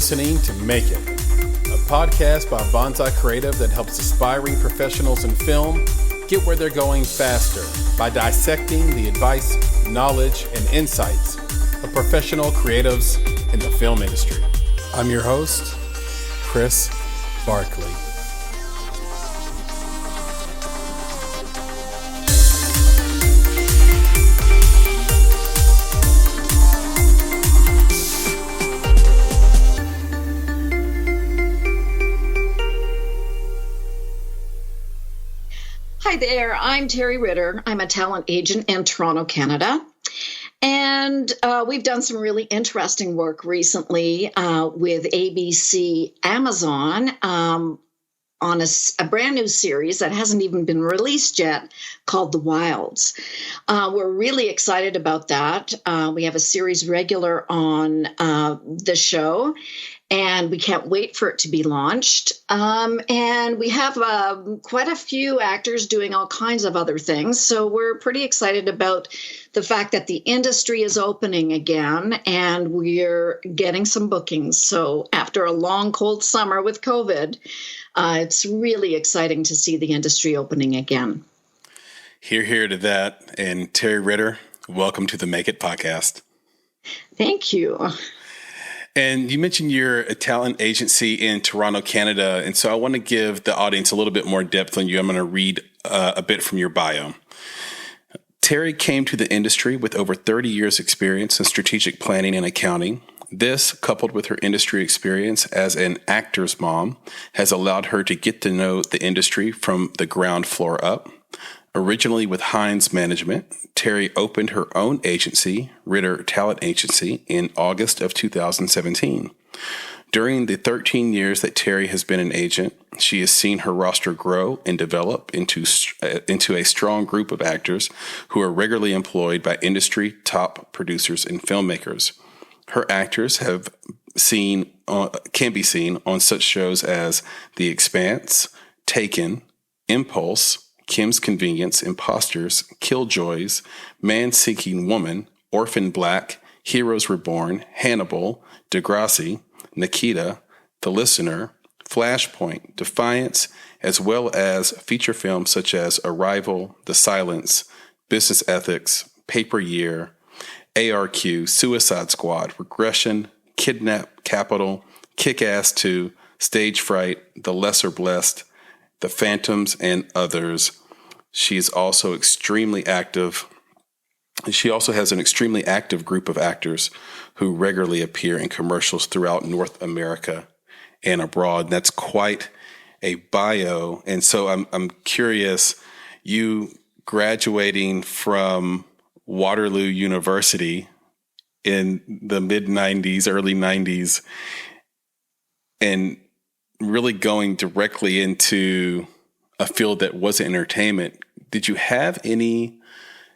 listening to Make It, a podcast by Bonsai Creative that helps aspiring professionals in film get where they're going faster by dissecting the advice, knowledge, and insights of professional creatives in the film industry. I'm your host, Chris Barkley. Hi there, I'm Teri Ritter. I'm a talent agent in Toronto, Canada. And we've done some really interesting work recently with ABC Amazon on a brand new series that hasn't even been released yet called The Wilds. We're really excited about that. We have a series regular on the show, and we can't wait for it to be launched. And we have quite a few actors doing all kinds of other things. So we're pretty excited about the fact that the industry is opening again, and we're getting some bookings. So after a long, cold summer with COVID, it's really exciting to see the industry opening again. Hear to that. And Teri Ritter, welcome to the Make It podcast. Thank you. And you mentioned you're a talent agency in Toronto, Canada. And so I want to give the audience a little bit more depth on you. I'm going to read a bit from your bio. Teri came to the industry with over 30 years experience in strategic planning and accounting. This, coupled with her industry experience as an actor's mom, has allowed her to get to know the industry from the ground floor up. Originally with Hines Management, Teri opened her own agency, Ritter Talent Agency, in August of 2017. During the 13 years that Teri has been an agent, she has seen her roster grow and develop into a strong group of actors who are regularly employed by industry top producers and filmmakers. Her actors can be seen on such shows as The Expanse, Taken, Impulse, Kim's Convenience, Imposters, Killjoys, Man-Seeking Woman, Orphan Black, Heroes Reborn, Hannibal, Degrassi, Nikita, The Listener, Flashpoint, Defiance, as well as feature films such as Arrival, The Silence, Business Ethics, Paper Year, ARQ, Suicide Squad, Regression, Kidnap Capital, Kick-Ass 2, Stage Fright, The Lesser Blessed, The Phantoms, and others. She is also extremely active. She also has an extremely active group of actors who regularly appear in commercials throughout North America and abroad. And that's quite a bio. And so I'm curious, you graduating from Waterloo University in the mid-90s, early 90s, and really going directly into a field that wasn't entertainment. Did you have any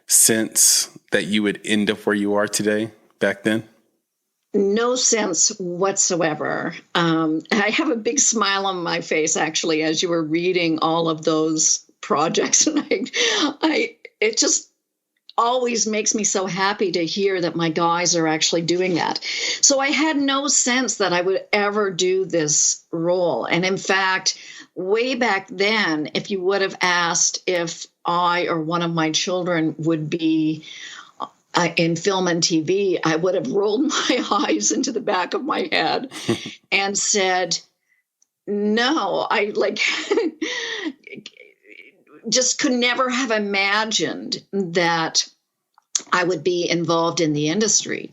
sense that you would end up where you are today back then? No sense whatsoever. I have a big smile on my face, actually, as you were reading all of those projects. And it just always makes me so happy to hear that my guys are actually doing that. So I had no sense that I would ever do this role. And in fact, way back then, if you would have asked if I or one of my children would be in film and TV, I would have rolled my eyes into the back of my head and said, no, I just could never have imagined that I would be involved in the industry.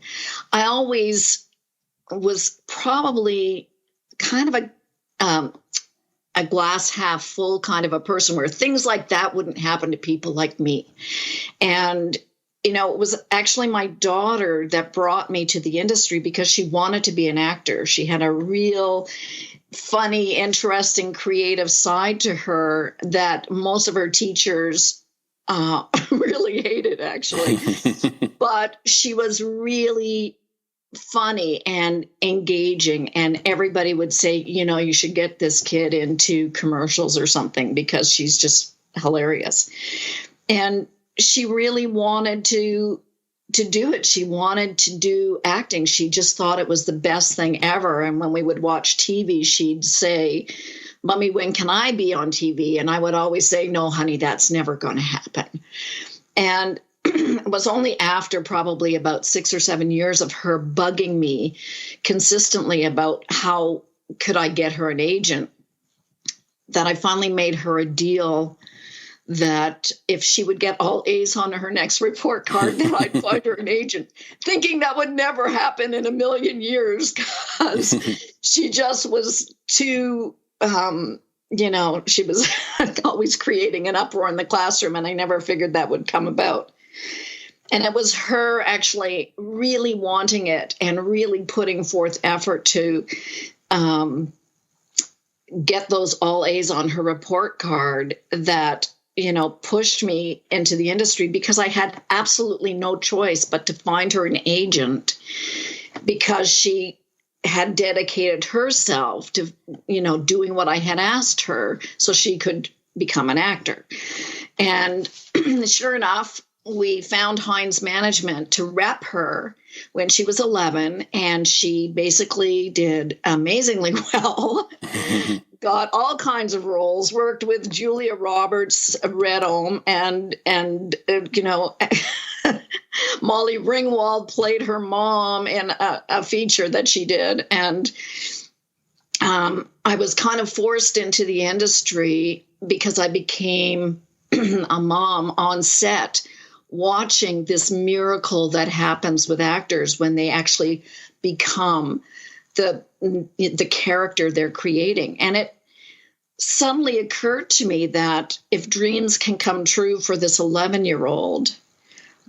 I always was probably kind of a glass half full kind of a person where things like that wouldn't happen to people like me. And, it was actually my daughter that brought me to the industry because she wanted to be an actor. She had a real funny, interesting, creative side to her that most of her teachers really hated, actually. But she was really funny and engaging, and everybody would say, you should get this kid into commercials or something because she's just hilarious. And she really wanted to to do it. She wanted to do acting. She just thought it was the best thing ever. And when we would watch TV, she'd say, "Mommy, when can I be on TV?" And I would always say, "No, honey, that's never going to happen." And it was only after probably about 6 or 7 years of her bugging me consistently about how could I get her an agent that I finally made her a deal that if she would get all A's on her next report card, then I'd find her an agent, thinking that would never happen in a million years because she just was too, she was always creating an uproar in the classroom, and I never figured that would come about. And it was her actually really wanting it and really putting forth effort to get those all A's on her report card that pushed me into the industry, because I had absolutely no choice but to find her an agent, because she had dedicated herself to, doing what I had asked her so she could become an actor. And sure enough, we found Heinz Management to rep her when she was 11, and she basically did amazingly well. Got all kinds of roles, worked with Julia Roberts, Red Ohm, and Molly Ringwald played her mom in a feature that she did. And I was kind of forced into the industry because I became a mom on set, watching this miracle that happens with actors when they actually become the character they're creating. And it suddenly occurred to me that if dreams can come true for this 11-year-old,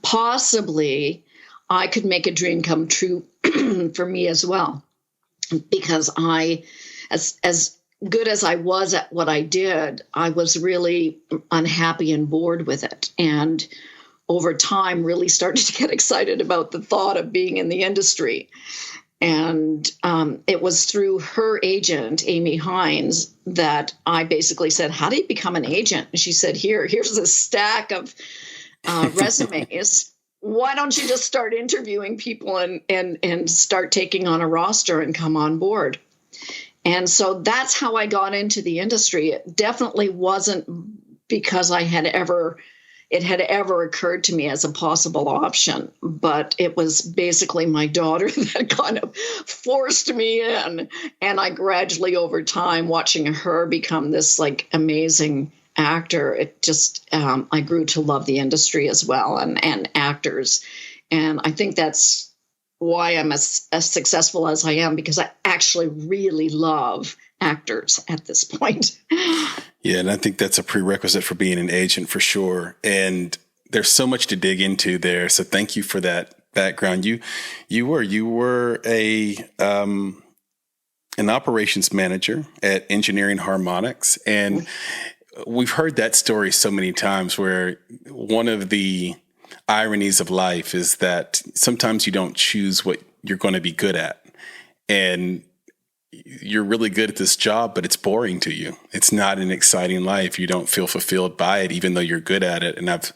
possibly I could make a dream come true for me as well. Because as good as I was at what I did, I was really unhappy and bored with it. And over time, really started to get excited about the thought of being in the industry. And it was through her agent, Amy Hines, that I basically said, "How do you become an agent?" And she said, here's a stack of resumes. Why don't you just start interviewing people and start taking on a roster and come on board? And so that's how I got into the industry. It definitely wasn't because it had ever occurred to me as a possible option, but it was basically my daughter that kind of forced me in. And I gradually, over time, watching her become this amazing actor, it just, I grew to love the industry as well, and actors. And I think that's why I'm as successful as I am, because I actually really love actors at this point. Yeah, and I think that's a prerequisite for being an agent for sure. And there's so much to dig into there. So thank you for that background. You were an operations manager at Engineering Harmonics, and we've heard that story so many times, where one of the ironies of life is that sometimes you don't choose what you're going to be good at. And you're really good at this job, but it's boring to you. It's not an exciting life. You don't feel fulfilled by it, even though you're good at it. And I've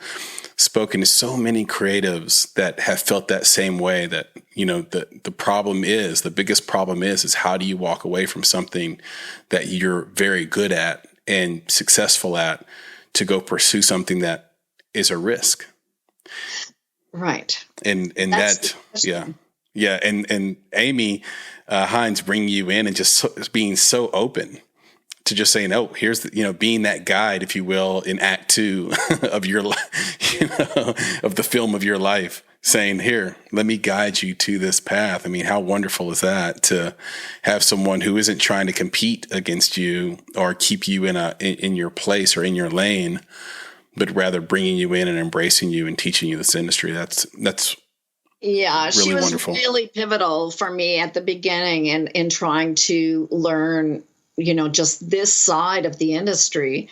spoken to so many creatives that have felt that same way, that, the biggest problem is how do you walk away from something that you're very good at and successful at to go pursue something that is a risk. Right. And Amy Hines bringing you in and just being so open to just saying, "Oh, here's being that guide, if you will, in Act 2 of your life, of the film of your life, saying, "Here, let me guide you to this path." I mean, how wonderful is that, to have someone who isn't trying to compete against you or keep you in your place or in your lane, but rather bringing you in and embracing you and teaching you this industry. That's yeah, really she was wonderful. Really pivotal for me at the beginning in trying to learn, just this side of the industry.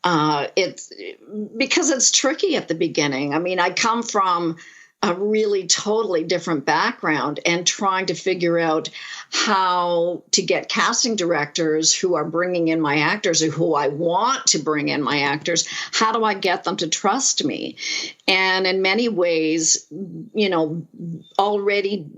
It's because it's tricky at the beginning. I mean, I come from a really totally different background and trying to figure out how to get casting directors who are bringing in my actors or who I want to bring in my actors. How do I get them to trust me? And in many ways, already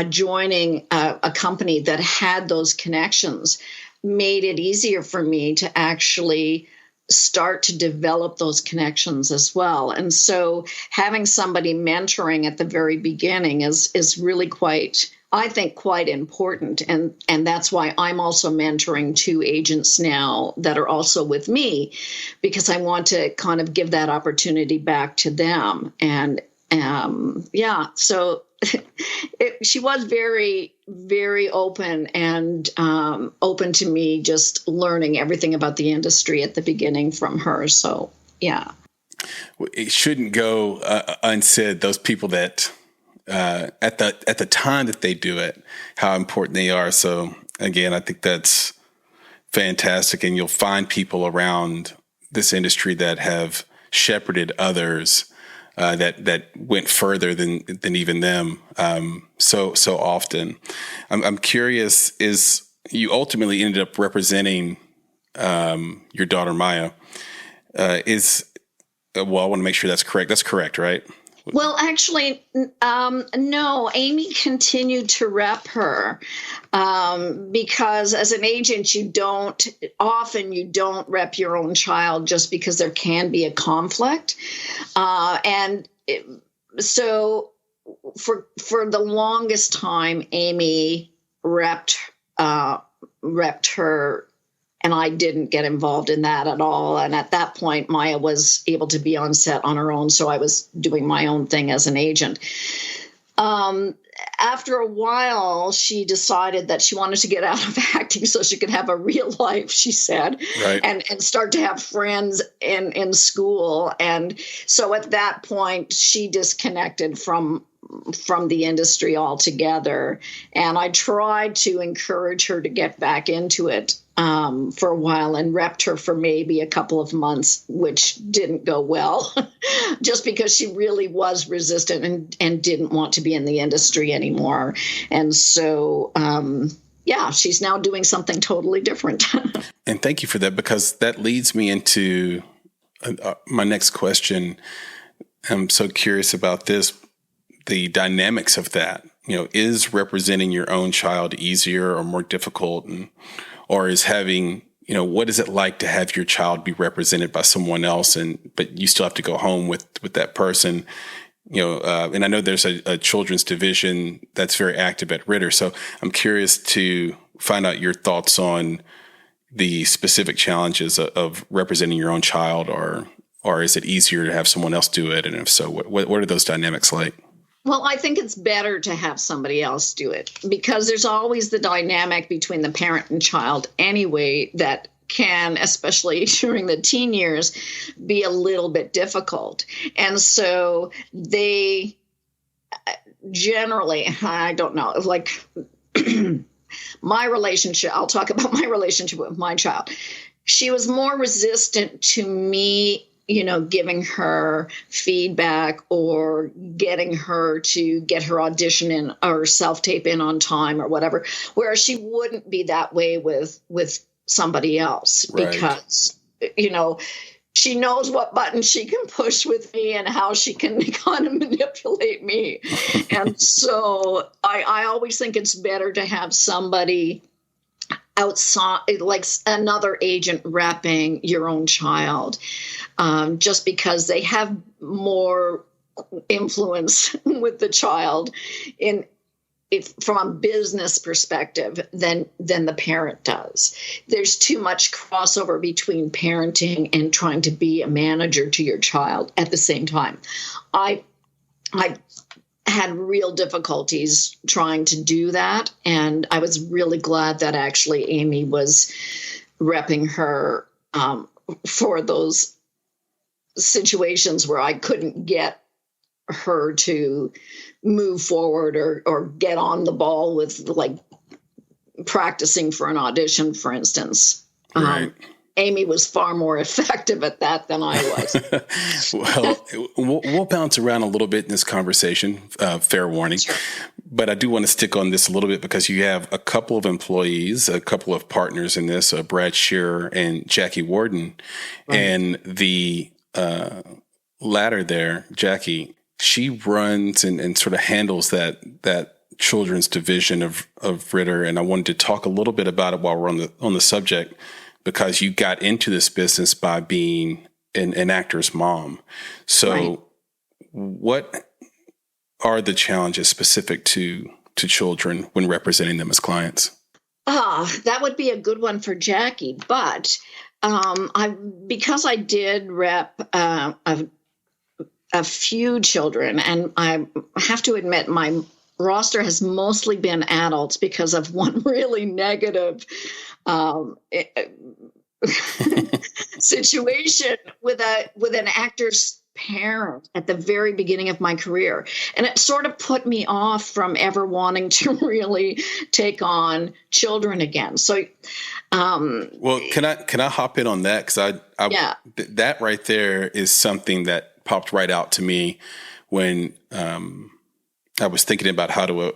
joining a company that had those connections made it easier for me to actually start to develop those connections as well. And so having somebody mentoring at the very beginning is really quite important. And that's why I'm also mentoring 2 agents now that are also with me, because I want to kind of give that opportunity back to them. And so she was very, very open and open to me just learning everything about the industry at the beginning from her. So, yeah. It shouldn't go unsaid, those people that at the time that they do it, how important they are. So, again, I think that's fantastic. And you'll find people around this industry that have shepherded others that went further than even them so often. I'm curious, is you ultimately ended up representing your daughter Maya? I want to make sure that's correct. That's correct, right? Well, actually, no. Amy continued to rep her because as an agent, you don't rep your own child just because there can be a conflict. So for the longest time, Amy repped her. And I didn't get involved in that at all. And at that point, Maya was able to be on set on her own. So I was doing my own thing as an agent. After a while, she decided that she wanted to get out of acting so she could have a real life, she said, right. and start to have friends in school. And so at that point, she disconnected from the industry altogether. And I tried to encourage her to get back into it for a while and repped her for maybe a couple of months, which didn't go well, just because she really was resistant and didn't want to be in the industry anymore. And so, she's now doing something totally different. And thank you for that, because that leads me into my next question. I'm so curious about this. The dynamics of that, is representing your own child easier or more difficult? Or is having, what is it like to have your child be represented by someone else, but you still have to go home with that person? And I know there's a children's division that's very active at Ritter. So I'm curious to find out your thoughts on the specific challenges of representing your own child, or is it easier to have someone else do it? And if so, what are those dynamics like? Well, I think it's better to have somebody else do it, because there's always the dynamic between the parent and child anyway that can, especially during the teen years, be a little bit difficult. And so they generally, I don't know, like my relationship, I'll talk about my relationship with my child. She was more resistant to me giving her feedback or getting her to get her audition in or self-tape in on time or whatever, whereas she wouldn't be that way with somebody else, right. Because, she knows what buttons she can push with me and how she can kind of manipulate me. And so I always think it's better to have somebody outside, like another agent repping your own child, just because they have more influence with the child from a business perspective than the parent does. There's too much crossover between parenting and trying to be a manager to your child at the same time. I had real difficulties trying to do that. And I was really glad that actually Amy was repping her for those situations where I couldn't get her to move forward or get on the ball with like practicing for an audition, for instance. Right. Amy was far more effective at that than I was. Well, we'll bounce around a little bit in this conversation, fair warning. Sure. But I do want to stick on this a little bit because you have a couple of employees, a couple of partners in this, Brad Shearer and Jackie Warden. Right. And the latter there, Jackie, she runs and sort of handles that children's division of Ritter. And I wanted to talk a little bit about it while we're on the subject, because you got into this business by being an actor's mom. So right. What are the challenges specific to children when representing them as clients? That would be a good one for Jackie. But because I did rep a few children, and I have to admit my roster has mostly been adults because of one really negative situation with an actor's parent at the very beginning of my career. And it sort of put me off from ever wanting to really take on children again. So, well, can I hop in on that? Because that right there is something that popped right out to me when I was thinking about how to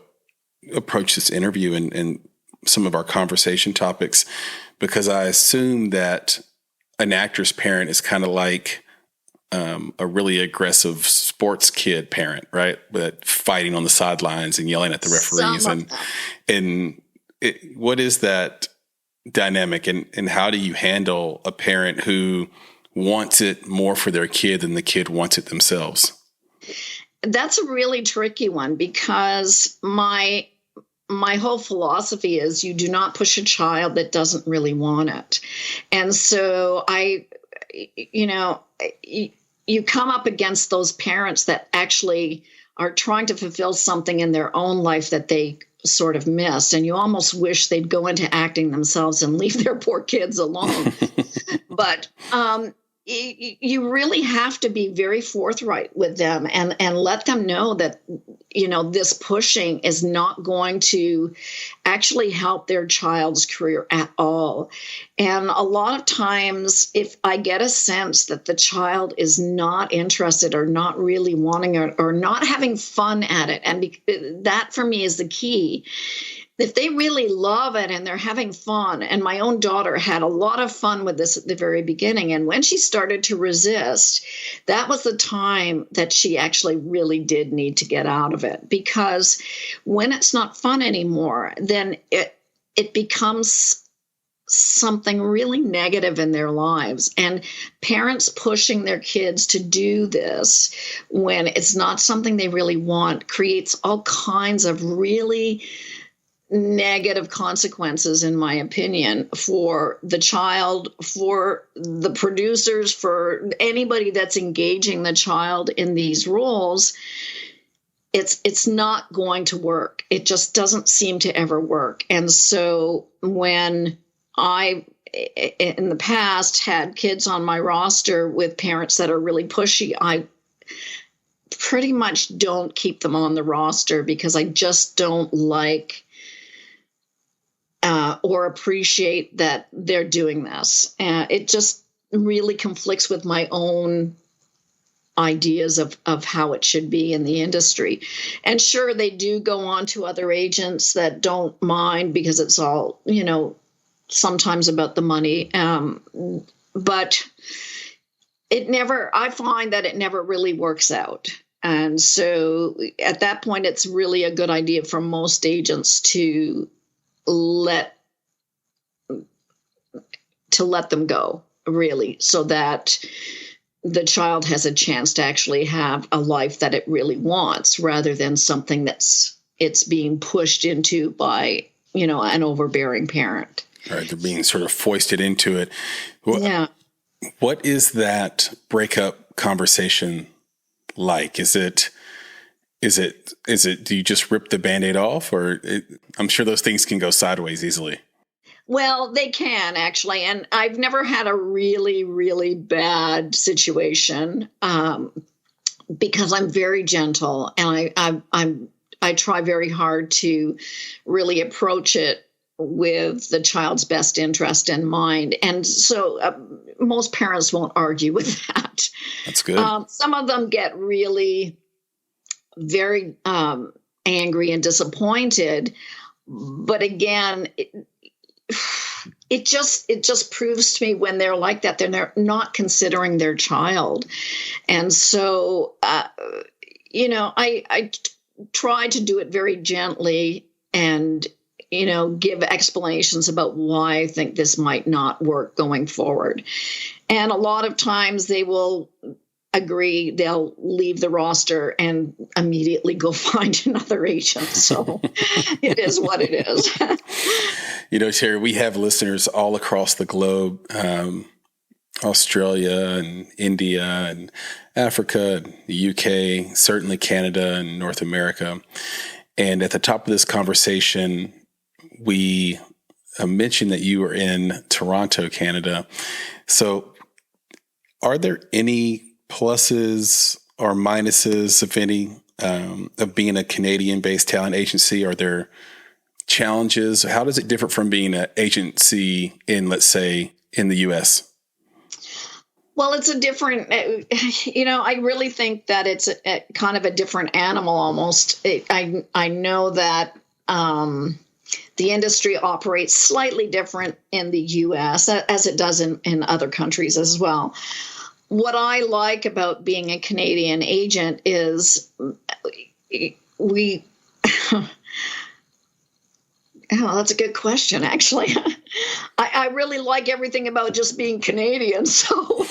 approach this interview and some of our conversation topics, because I assume that an actor's parent is kind of like a really aggressive sports kid parent, right? But fighting on the sidelines and yelling at the referees. What is that dynamic, and how do you handle a parent who wants it more for their kid than the kid wants it themselves? That's a really tricky one, because my whole philosophy is you do not push a child that doesn't really want it. And so you come up against those parents that actually are trying to fulfill something in their own life that they sort of missed. And you almost wish they'd go into acting themselves and leave their poor kids alone. But you really have to be very forthright with them and let them know that, this pushing is not going to actually help their child's career at all. And a lot of times, if I get a sense that the child is not interested or not really wanting it or not having fun at it, and that for me is the key. If they really love it and they're having fun, and my own daughter had a lot of fun with this at the very beginning, and when she started to resist, that was the time that she actually really did need to get out of it. Because when it's not fun anymore, then it becomes something really negative in their lives. And parents pushing their kids to do this when it's not something they really want creates all kinds of really negative consequences, in my opinion, for the child, for the producers, for anybody that's engaging the child in these roles. It's not going to work. It just doesn't seem to ever work. And so when I, in the past, had kids on my roster with parents that are really pushy, I pretty much don't keep them on the roster, because I just don't like or appreciate that they're doing this. It just really conflicts with my own ideas of how it should be in the industry. And sure, they do go on to other agents that don't mind, because it's all, sometimes about the money. But I find that it never really works out. And so at that point, it's really a good idea for most agents to let them go, really, so that the child has a chance to actually have a life that it really wants, rather than something it's being pushed into by, an overbearing parent. Right. They're being sort of foisted into it. Yeah. What is that breakup conversation like? Is it, do you just rip the Band-Aid off, or I'm sure those things can go sideways easily. Well, they can actually. And I've never had a really, really bad situation, because I'm very gentle, and I try very hard to really approach it with the child's best interest in mind. And so most parents won't argue with that. That's good. Some of them get really very angry and disappointed. But again, it just proves to me when they're like that, then they're not considering their child. And so, I try to do it very gently and, give explanations about why I think this might not work going forward. And a lot of times they will agree, they'll leave the roster and immediately go find another agent. So it is what it is. Teri, we have listeners all across the globe, Australia and India and Africa, the UK, certainly Canada and North America. And at the top of this conversation, we mentioned that you were in Toronto, Canada. So are there any pluses or minuses, if any, of being a Canadian-based talent agency? Are there challenges? How does it differ from being an agency in, let's say, in the U.S.? Well, it's a different, I really think that it's a kind of a different animal almost. I know that the industry operates slightly different in the U.S. as it does in other countries as well. What I like about being a Canadian agent is we Oh, that's a good question, actually. I really like everything about just being Canadian. So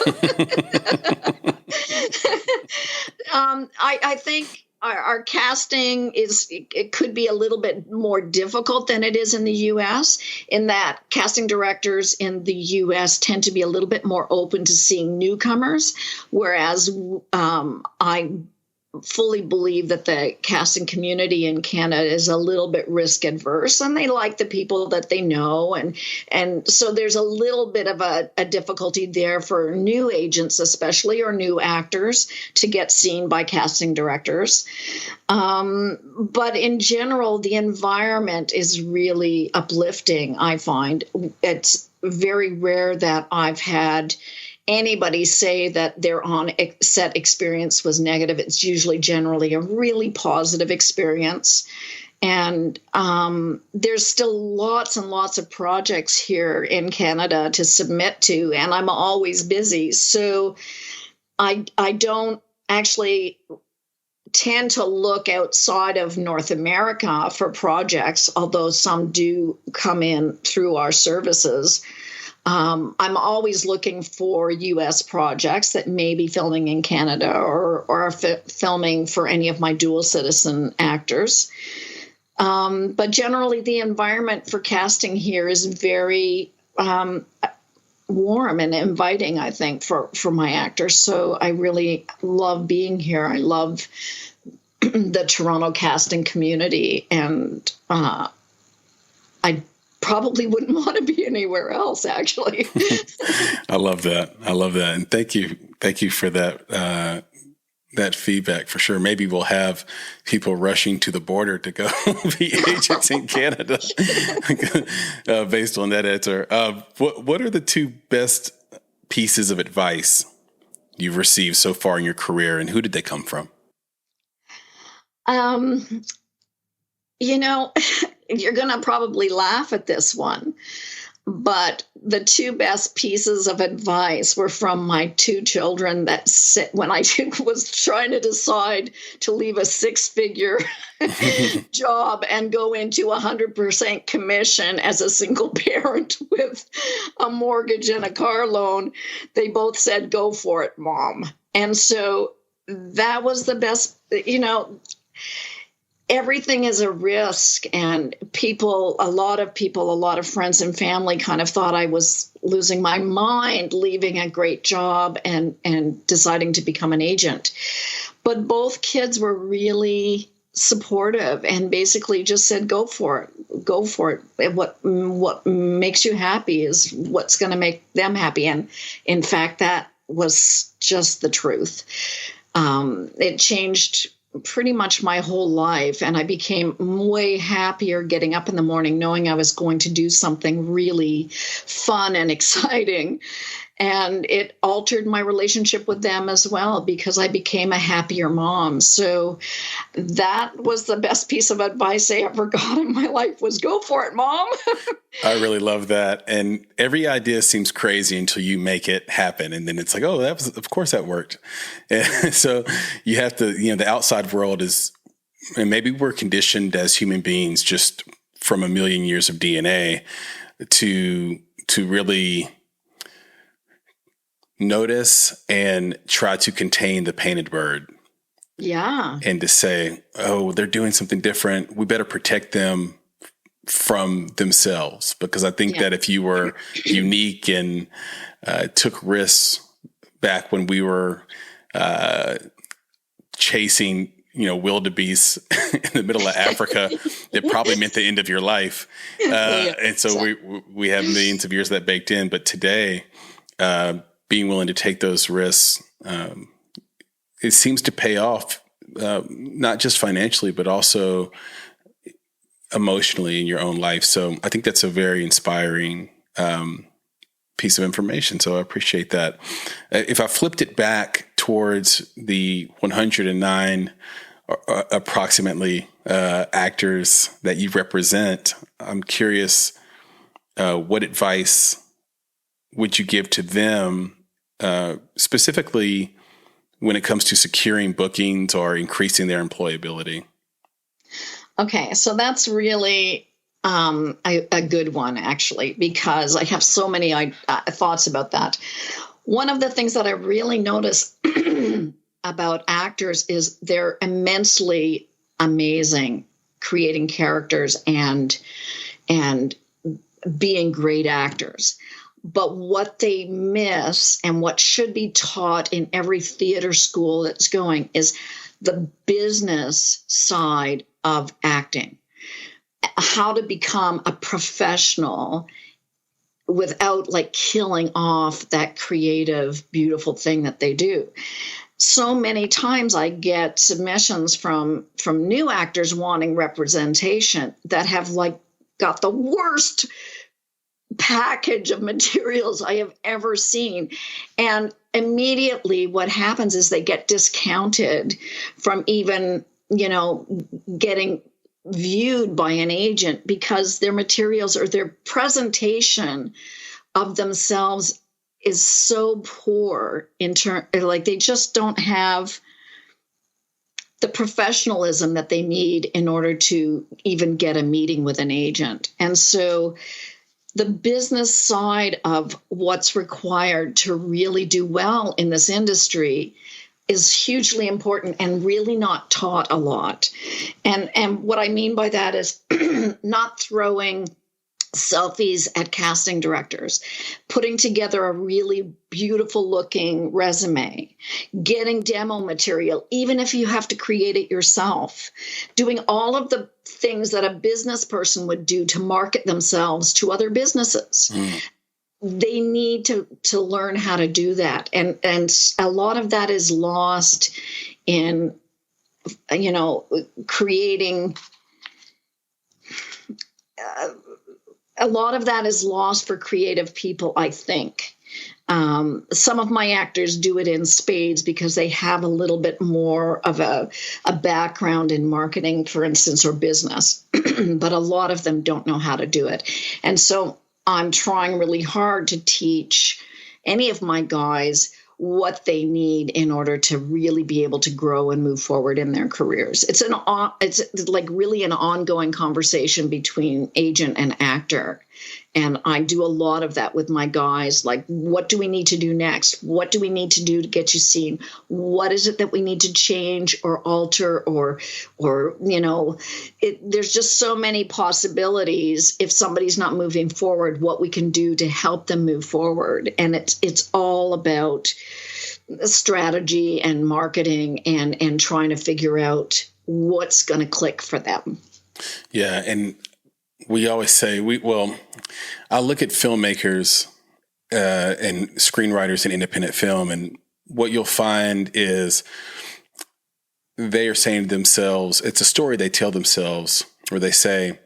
I think our casting it could be a little bit more difficult than it is in the U.S., in that casting directors in the U.S. tend to be a little bit more open to seeing newcomers, whereas I fully believe that the casting community in Canada is a little bit risk adverse, and they like the people that they know. And so there's a little bit of a difficulty there for new agents, especially, or new actors, to get seen by casting directors. But in general, the environment is really uplifting, I find. It's very rare that I've had anybody say that their on-set experience was negative. It's usually generally a really positive experience. And there's still lots and lots of projects here in Canada to submit to, and I'm always busy. So I don't actually tend to look outside of North America for projects, although some do come in through our services. I'm always looking for U.S. projects that may be filming in Canada or filming for any of my dual citizen actors. But generally, the environment for casting here is very warm and inviting, I think, for my actors. So I really love being here. I love the Toronto casting community, and I probably wouldn't want to be anywhere else, actually. I love that. And thank you for that, that feedback, for sure. Maybe we'll have people rushing to the border to go be agents in Canada based on that answer. What are the two best pieces of advice you've received so far in your career, and who did they come from? You're going to probably laugh at this one, but the two best pieces of advice were from my two children when I was trying to decide to leave a six-figure job and go into 100% commission as a single parent with a mortgage and a car loan. They both said, "Go for it, Mom." And so that was the best, everything is a risk, and a lot of friends and family kind of thought I was losing my mind, leaving a great job and deciding to become an agent. But both kids were really supportive and basically just said, go for it. What makes you happy is what's going to make them happy. And in fact, that was just the truth. It changed pretty much my whole life. And I became way happier getting up in the morning knowing I was going to do something really fun and exciting. And it altered my relationship with them as well because I became a happier mom. So that was the best piece of advice I ever got in my life was go for it, Mom. I really love that. And every idea seems crazy until you make it happen. And then it's like, oh, of course that worked. And so you have to, the outside world is, and maybe we're conditioned as human beings just from a million years of DNA to really notice and try to contain the painted bird. Yeah. And to say, oh, they're doing something different. We better protect them from themselves. Because I think that if you were unique and took risks back when we were chasing, wildebeest in the middle of Africa, it probably meant the end of your life. And so we have millions of years of that baked in. But today, being willing to take those risks, it seems to pay off, not just financially, but also emotionally in your own life. So I think that's a very inspiring piece of information. So I appreciate that. If I flipped it back towards the 109 approximately actors that you represent, I'm curious, what advice would you give to them, specifically when it comes to securing bookings or increasing their employability? Okay, so that's really a good one, actually, because I have so many thoughts about that. One of the things that I really notice about actors is they're immensely amazing creating characters and being great actors. But what they miss and what should be taught in every theater school that's going is the business side of acting, how to become a professional without killing off that creative, beautiful thing that they do. So many times I get submissions from new actors wanting representation that have got the worst package of materials I have ever seen. And immediately what happens is they get discounted from even, getting viewed by an agent because their materials or their presentation of themselves is so poor they just don't have the professionalism that they need in order to even get a meeting with an agent. And so the business side of what's required to really do well in this industry is hugely important and really not taught a lot. And what I mean by that is not throwing selfies at casting directors, putting together a really beautiful looking resume, getting demo material, even if you have to create it yourself, doing all of the things that a business person would do to market themselves to other businesses. They need to learn how to do that. And a lot of that is lost in, creating a lot of that is lost for creative people, I think. Some of my actors do it in spades because they have a little bit more of a background in marketing, for instance, or business, but a lot of them don't know how to do it. And so I'm trying really hard to teach any of my guys what they need in order to really be able to grow and move forward in their careers. It's really an ongoing conversation between agent and actor. And I do a lot of that with my guys. What do we need to do next? What do we need to do to get you seen? What is it that we need to change or alter or there's just so many possibilities if somebody's not moving forward, what we can do to help them move forward. And it's all about strategy and marketing and trying to figure out what's going to click for them. Yeah. And we always say, I look at filmmakers and screenwriters in independent film, and what you'll find is they are saying to themselves, it's a story they tell themselves where they say,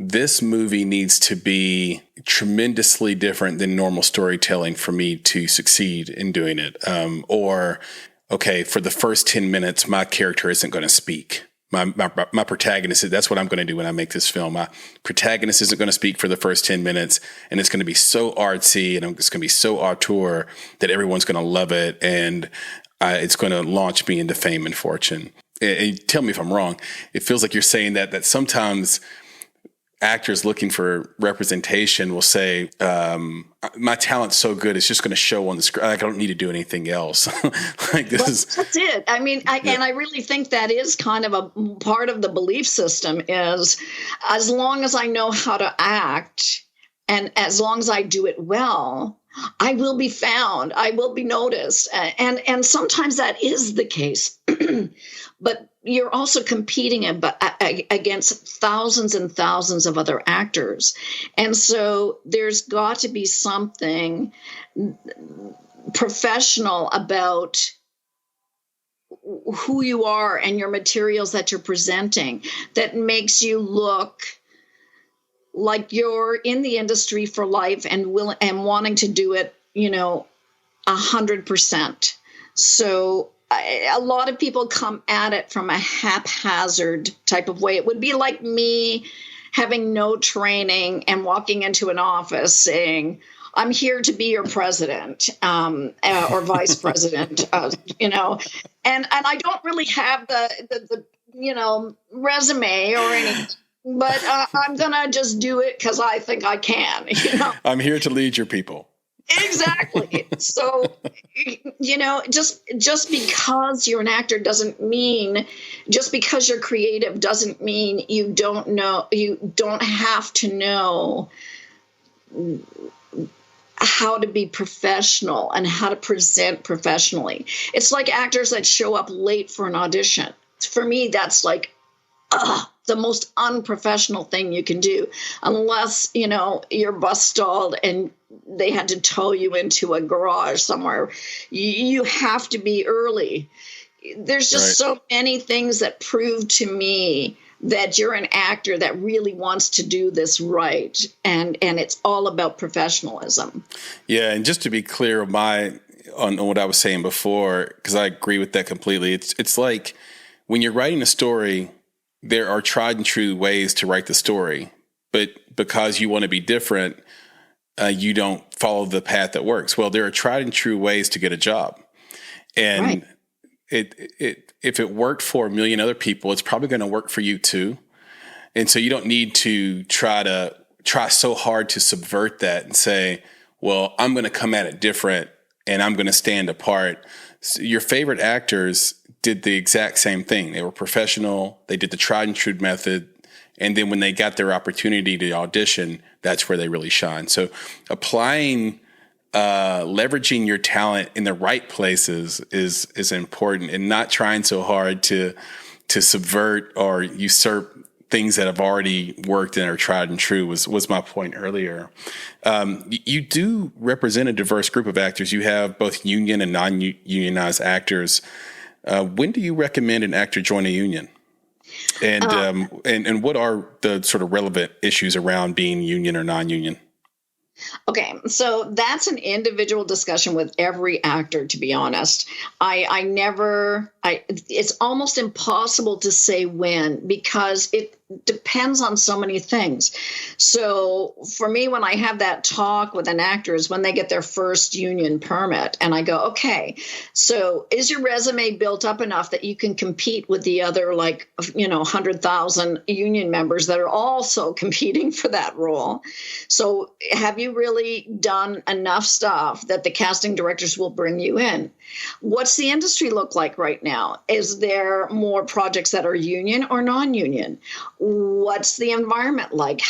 this movie needs to be tremendously different than normal storytelling for me to succeed in doing it. Or, okay, for the first 10 minutes, my character isn't going to speak. My protagonist, that's what I'm going to do when I make this film. My protagonist isn't going to speak for the first 10 minutes, and it's going to be so artsy and it's going to be so auteur that everyone's going to love it, and it's going to launch me into fame and fortune. And tell me if I'm wrong. It feels like you're saying that sometimes actors looking for representation will say, my talent's so good, it's just going to show on the screen. Like, I don't need to do anything else. That's it. I mean, and I really think that is kind of a part of the belief system is, as long as I know how to act and as long as I do it well, I will be found, I will be noticed. And sometimes that is the case. But you're also competing against thousands and thousands of other actors. And so there's got to be something professional about who you are and your materials that you're presenting that makes you look like you're in the industry for life and wanting to do it, 100%. So a lot of people come at it from a haphazard type of way. It would be like me having no training and walking into an office saying, I'm here to be your president or vice president, and I don't really have the resume or anything, but I'm going to just do it because I think I can. I'm here to lead your people. Exactly. So, just because you're an actor doesn't mean, just because you're creative doesn't mean you don't have to know how to be professional and how to present professionally. It's like actors that show up late for an audition. For me, that's like, the most unprofessional thing you can do, unless, you're bus stalled and they had to tow you into a garage somewhere. You have to be early. There's just so many things that prove to me that you're an actor that really wants to do this right. And it's all about professionalism. Yeah. And just to be clear on what I was saying before, because I agree with that completely. It's like when you're writing a story, there are tried and true ways to write the story, but because you want to be different, you don't follow the path that works. Well, there are tried and true ways to get a job, and if it worked for a million other people, it's probably going to work for you too. And so you don't need to try so hard to subvert that and say, well, I'm going to come at it different and I'm going to stand apart. So your favorite actors did the exact same thing. They were professional. They did the tried and true method. And then when they got their opportunity to audition, that's where they really shine. So leveraging your talent in the right places is important, and not trying so hard to subvert or usurp things that have already worked and are tried and true was my point earlier. You do represent a diverse group of actors. You have both union and non-unionized actors. When do you recommend an actor join a union? And what are the sort of relevant issues around being union or non-union? Okay, so that's an individual discussion with every actor, to be honest. It's almost impossible to say when, because it depends on so many things. So for me, when I have that talk with an actor is when they get their first union permit, and I go, okay, so is your resume built up enough that you can compete with the other 100,000 union members that are also competing for that role? So have you really done enough stuff that the casting directors will bring you in? What's the industry look like right now? Is there more projects that are union or non-union? What's the environment like?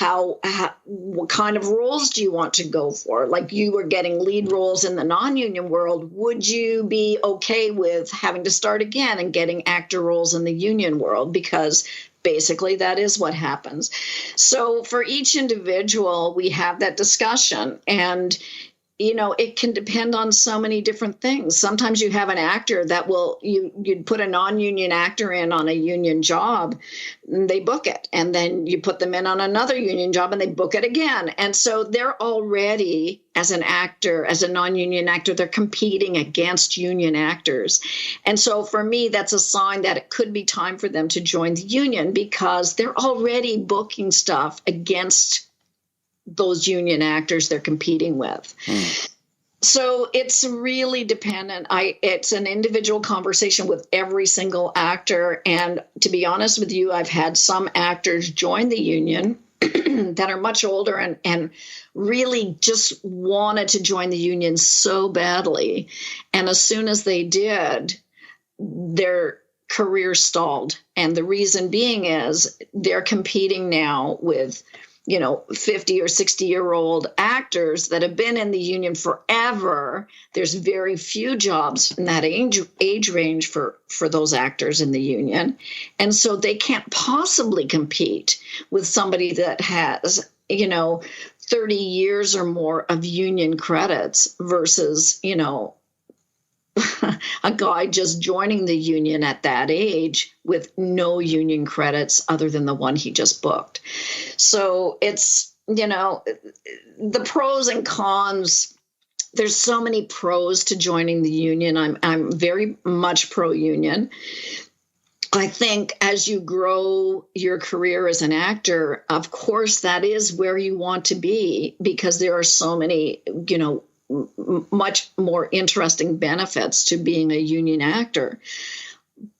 What kind of roles do you want to go for? Like, you were getting lead roles in the non-union world. Would you be okay with having to start again and getting actor roles in the union world? Because basically that is what happens. So for each individual, we have that discussion. And it can depend on so many different things. Sometimes you have an actor that you'd put a non-union actor in on a union job, and they book it. And then you put them in on another union job and they book it again. And so they're already, as an actor, as a non-union actor, they're competing against union actors. And so for me, that's a sign that it could be time for them to join the union, because they're already booking stuff against those union actors they're competing with. So it's really dependent. It's an individual conversation with every single actor. And to be honest with you, I've had some actors join the union that are much older and really just wanted to join the union so badly. And as soon as they did, their career stalled. And the reason being is they're competing now with 50 or 60-year-old actors that have been in the union forever. There's very few jobs in that age range for those actors in the union. And so they can't possibly compete with somebody that has, 30 years or more of union credits versus, a guy just joining the union at that age with no union credits other than the one he just booked. So it's, the pros and cons. There's so many pros to joining the union. I'm very much pro-union. I think as you grow your career as an actor, of course, that is where you want to be, because there are so many, much more interesting benefits to being a union actor.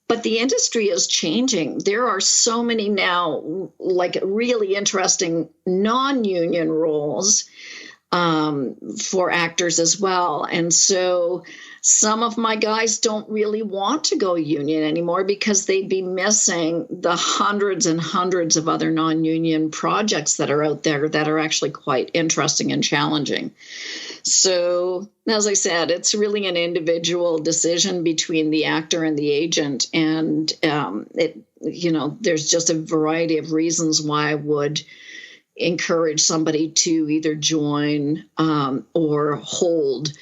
But the industry is changing. There are so many now, like really interesting non-union roles for actors as well. And so some of my guys don't really want to go union anymore, because they'd be missing the hundreds and hundreds of other non-union projects that are out there that are actually quite interesting and challenging. So, as I said, it's really an individual decision between the actor and the agent. And there's just a variety of reasons why I would encourage somebody to either join or hold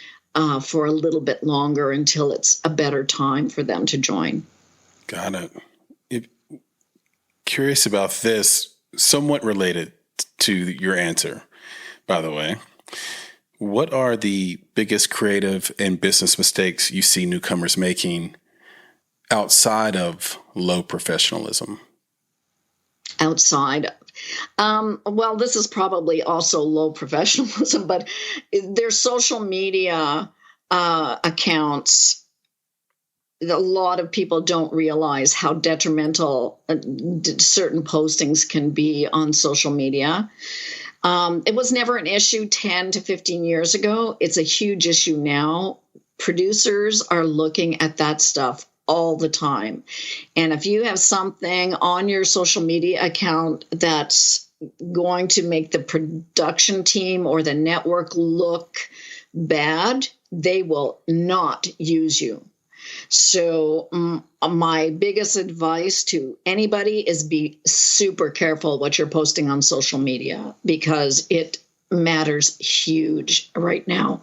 for a little bit longer until it's a better time for them to join. Got it. Curious about this, somewhat related to your answer, by the way. What are the biggest creative and business mistakes you see newcomers making outside of low professionalism? Outside. Well, this is probably also low professionalism, but their social media accounts, a lot of people don't realize how detrimental certain postings can be on social media. It was never an issue 10 to 15 years ago. It's a huge issue now. Producers are looking at that stuff all the time. And if you have something on your social media account that's going to make the production team or the network look bad, they will not use you. So my biggest advice to anybody is be super careful what you're posting on social media, because it matters huge right now.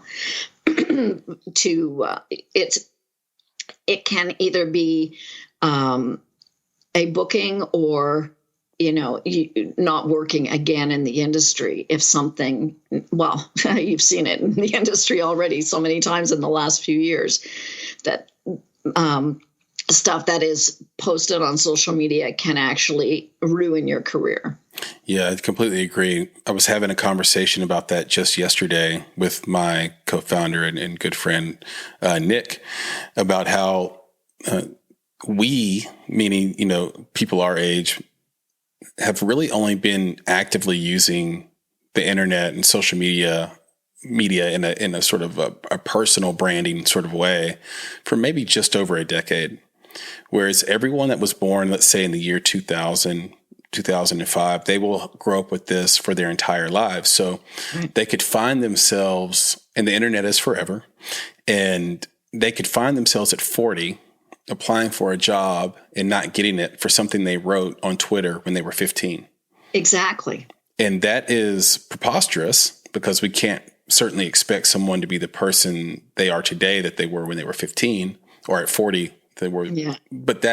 It can either be a booking or you not working again in the industry. If something, well, you've seen it in the industry already so many times in the last few years, that stuff that is posted on social media can actually ruin your career. Yeah, I completely agree. I was having a conversation about that just yesterday with my co-founder and good friend, Nick, about how we, meaning, people our age, have really only been actively using the internet and social media in a sort of a personal branding sort of way for maybe just over a decade. Whereas everyone that was born, let's say in the year 2000, 2005, they will grow up with this for their entire lives. So they could find themselves, and the internet is forever, and they could find themselves at 40 applying for a job and not getting it for something they wrote on Twitter when they were 15. Exactly. And that is preposterous, because we can't certainly expect someone to be the person they are today that they were when they were 15 or at 40. They were, but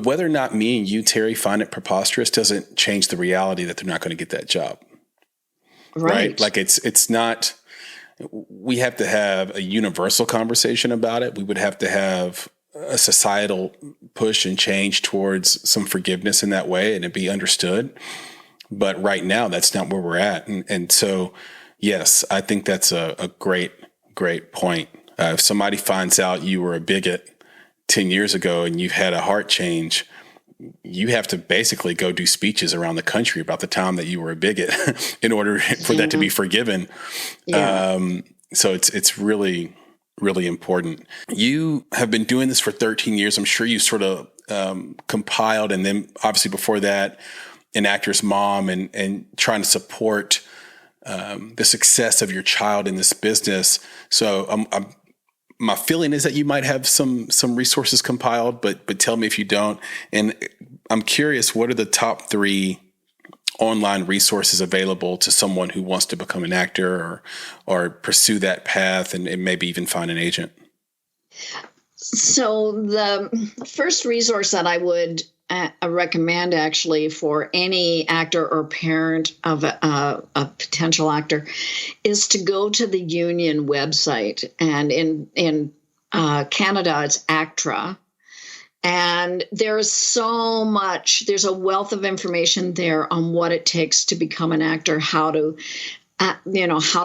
whether or not me and you, Teri, find it preposterous doesn't change the reality that they're not going to get that job. Right? Like it's not, we have to have a universal conversation about it. We would have to have a societal push and change towards some forgiveness in that way, and it'd be understood. But right now, that's not where we're at. And so, yes, I think that's a great point. If somebody finds out you were a bigot 10 years ago and you've had a heart change, you have to basically go do speeches around the country about the time that you were a bigot in order for that to be forgiven. Yeah. So it's really, really important. You have been doing this for 13 years. I'm sure you sort of compiled, and then obviously before that, An Actor's Mom, and trying to support the success of your child in this business. So my feeling is that you might have some resources compiled, but tell me if you don't. And I'm curious, what are the top 3 online resources available to someone who wants to become an actor or pursue that path and maybe even find an agent? So the first resource that I would recommend actually for any actor or parent of a potential actor is to go to the union website. And in Canada, it's ACTRA. And there's so much, there's a wealth of information there on what it takes to become an actor, how to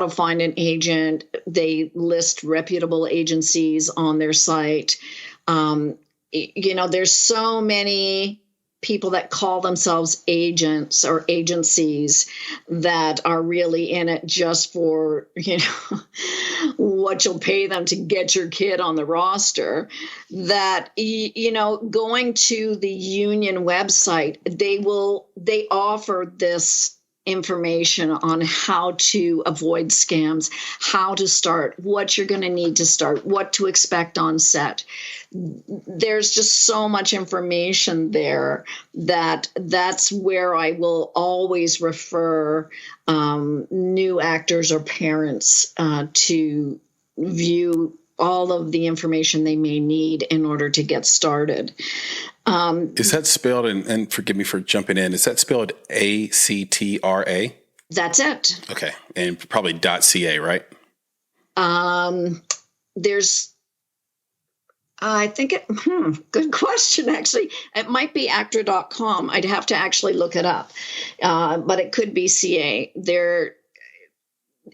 find an agent. They list reputable agencies on their site. There's so many people that call themselves agents or agencies that are really in it just for, what you'll pay them to get your kid on the roster, that, going to the union website, they offer this information on how to avoid scams, how to start, what you're going to need to start, what to expect on set. There's just so much information there that's where I will always refer new actors or parents to view all of the information they may need in order to get started. Is that spelled, and forgive me for jumping in, is that spelled ACTRA? That's it. Okay. And probably .ca, right? Good question, actually. It might be actor.com. I'd have to actually look it up. But it could be CA.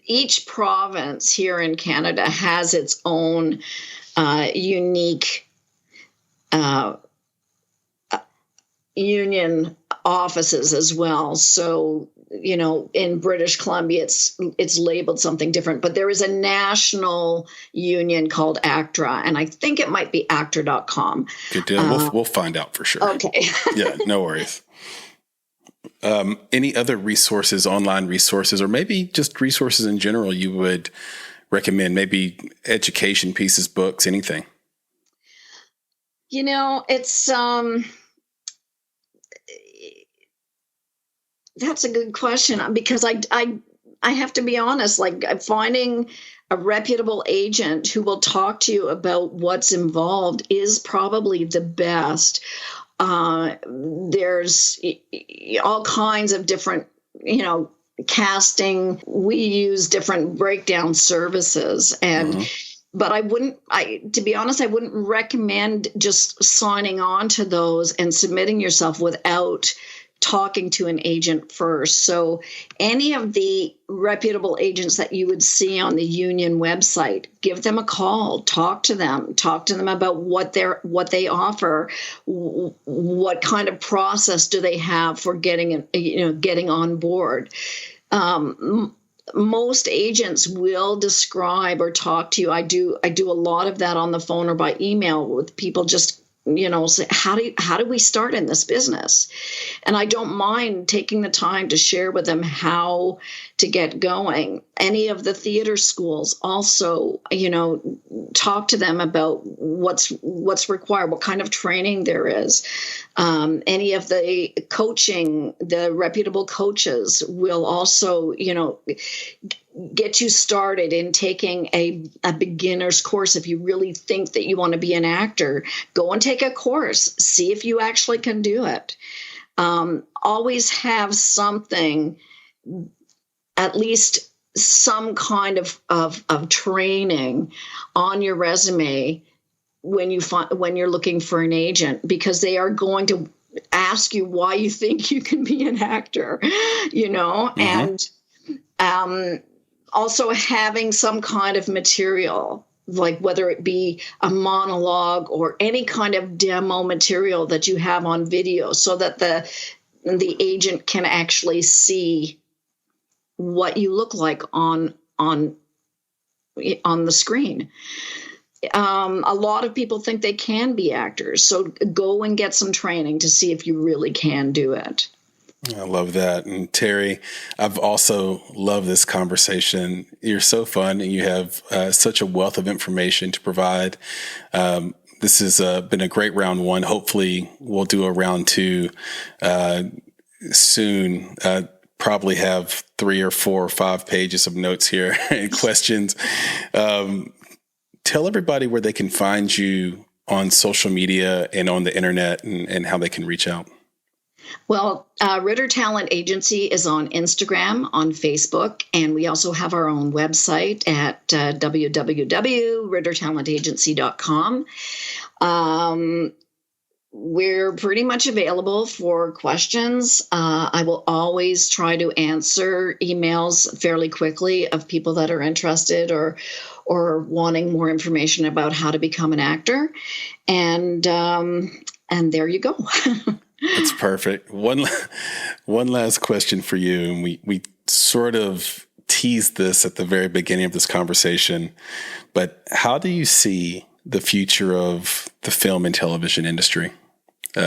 Each province here in Canada has its own unique union offices as well. So, in British Columbia, it's labeled something different, but there is a national union called ACTRA, and I think it might be actor.com. Good deal. We'll find out for sure. Okay. Yeah, no worries. Any other resources, online resources, or maybe just resources in general you would recommend? Maybe education pieces, books, anything? It's that's a good question, because I have to be honest, like finding a reputable agent who will talk to you about what's involved is probably the best. There's all kinds of different, casting. We use different breakdown services, and but to be honest, I wouldn't recommend just signing on to those and submitting yourself without talking to an agent first. So any of the reputable agents that you would see on the union website, give them a call, talk to them about what they offer, what kind of process do they have for getting on board. Most agents will describe or talk to you. I do a lot of that on the phone or by email with people, just say, how do we start in this business? And I don't mind taking the time to share with them how to get going. Any of the theater schools also, talk to them about what's required, what kind of training there is. Any of the coaching, the reputable coaches will also, get you started in taking a beginner's course. If you really think that you want to be an actor, go and take a course. See if you actually can do it. Always have something, at least some kind of training on your resume when you're looking for an agent, because they are going to ask you why you think you can be an actor, and also having some kind of material, like whether it be a monologue or any kind of demo material that you have on video, so that the agent can actually see what you look like on the screen. A lot of people think they can be actors, so go and get some training to see if you really can do it. I love that. And Teri, I've also loved this conversation. You're so fun, and you have such a wealth of information to provide. This has been a great round one. Hopefully we'll do a round two soon. Probably have 3 or 4 or 5 pages of notes here and questions. Tell everybody where they can find you on social media and on the internet, and how they can reach out. Well, Ritter Talent Agency is on Instagram, on Facebook, and we also have our own website at www.rittertalentagency.com. We're pretty much available for questions. I will always try to answer emails fairly quickly of people that are interested or wanting more information about how to become an actor. And there you go. That's perfect. One last question for you. And we sort of teased this at the very beginning of this conversation, but how do you see the future of the film and television industry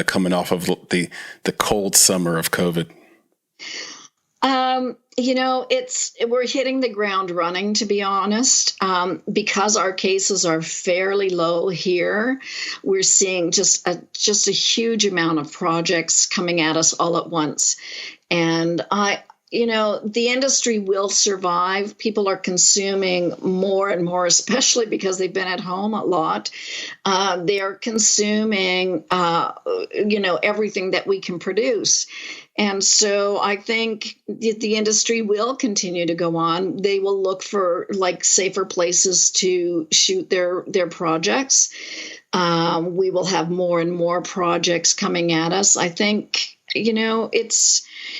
coming off of the cold summer of COVID? We're hitting the ground running, to be honest, because our cases are fairly low here. We're seeing just a huge amount of projects coming at us all at once. And the industry will survive. People are consuming more and more, especially because they've been at home a lot. They are consuming, everything that we can produce. And so I think the industry will continue to go on. They will look for safer places to shoot their projects. We will have more and more projects coming at us. I think,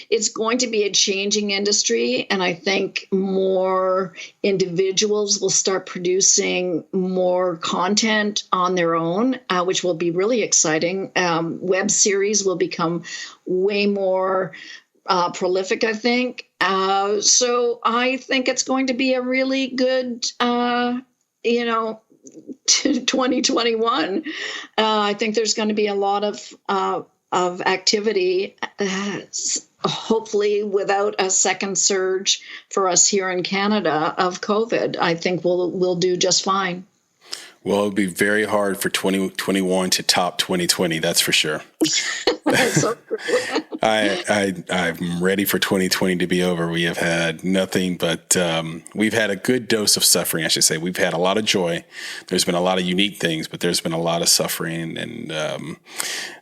it's going to be a changing industry, and I think more individuals will start producing more content on their own, which will be really exciting. Web series will become way more prolific, I think. So I think it's going to be a really good, 2021. I think there's going to be a lot of activity, hopefully without a second surge for us here in Canada of COVID. I think we'll do just fine. Well, it would be very hard for 2021 to top 2020. That's for sure. So true. I'm ready for 2020 to be over. We have had nothing but we've had a good dose of suffering, I should say. We've had a lot of joy. There's been a lot of unique things, but there's been a lot of suffering. And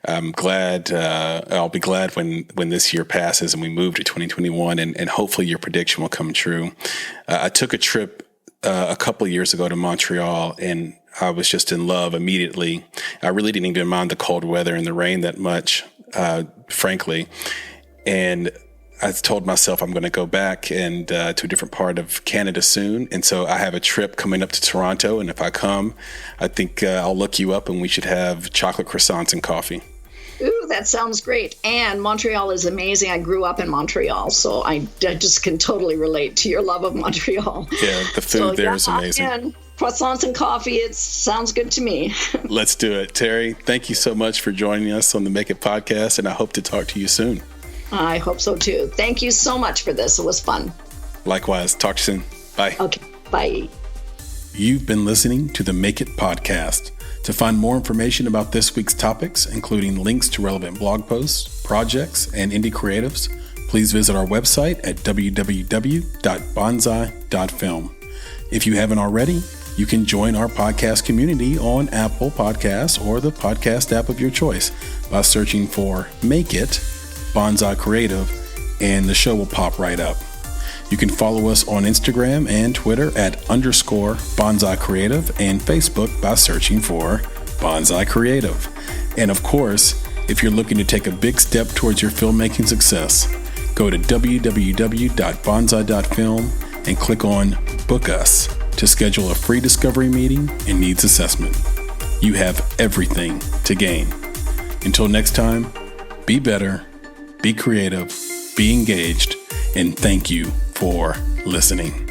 I'm glad. I'll be glad when this year passes and we move to 2021, and hopefully your prediction will come true. I took a trip a couple of years ago to Montreal, and I was just in love immediately. I really didn't even mind the cold weather and the rain that much, frankly. And I told myself I'm going to go back and to a different part of Canada soon. And so I have a trip coming up to Toronto. And if I come, I think I'll look you up and we should have chocolate croissants and coffee. Ooh, that sounds great. And Montreal is amazing. I grew up in Montreal, so I just can totally relate to your love of Montreal. Yeah, the food there is amazing. And croissants and coffee, it sounds good to me. Let's do it. Teri, thank you so much for joining us on the Make It podcast, and I hope to talk to you soon. I hope so too. Thank you so much for this. It was fun. Likewise. Talk soon. Bye. Okay. Bye. You've been listening to the Make It podcast. To find more information about this week's topics, including links to relevant blog posts, projects, and indie creatives, please visit our website at www.bonsai.film. If you haven't already, you can join our podcast community on Apple Podcasts or the podcast app of your choice by searching for Make It Bonsai Creative, and the show will pop right up. You can follow us on Instagram and Twitter at _Bonsai Creative and Facebook by searching for Bonsai Creative. And of course, if you're looking to take a big step towards your filmmaking success, go to www.bonsai.film and click on Book Us to schedule a free discovery meeting and needs assessment. You have everything to gain. Until next time, be better, be creative, be engaged, and thank you for listening.